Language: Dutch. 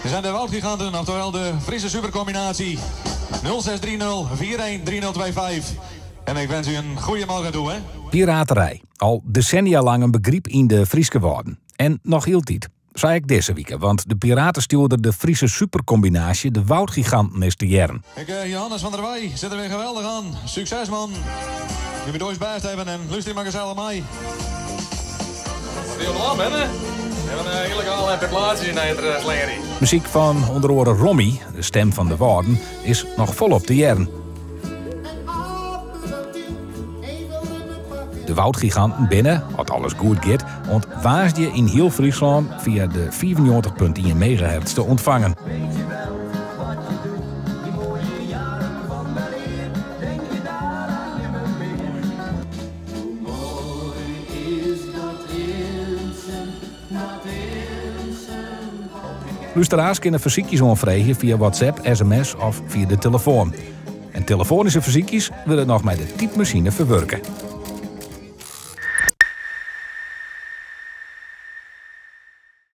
We zijn de Woudgiganten, oftewel de Friese supercombinatie 0630 413025. En ik wens u een goede morgen toe, hè. Piraterij. Al decennia lang een begrip in de Frieske woorden. En nog heel tijd. Zei ik deze week, want de piraten stuurden de Friese supercombinatie de Woudgiganten is te jaren. Johannes van der Wij zit er weer geweldig aan. Succes, man. Je moet ooit bij hebben en luister maar gezellig mee. Heel lang, hè? We hebben een illegale plaatsje in het slingerie. Muziek van onder andere Romy, de stem van de woorden, is nog volop te jaren. De Woudgiganten binnen, als alles goed gaat, ontwaasd je in heel Friesland via de 94.1 MHz te ontvangen. Luisteraars kunnen verzoekjes aanvragen via WhatsApp, sms of via de telefoon. En telefonische verzoekjes willen nog met de typemachine verwerken.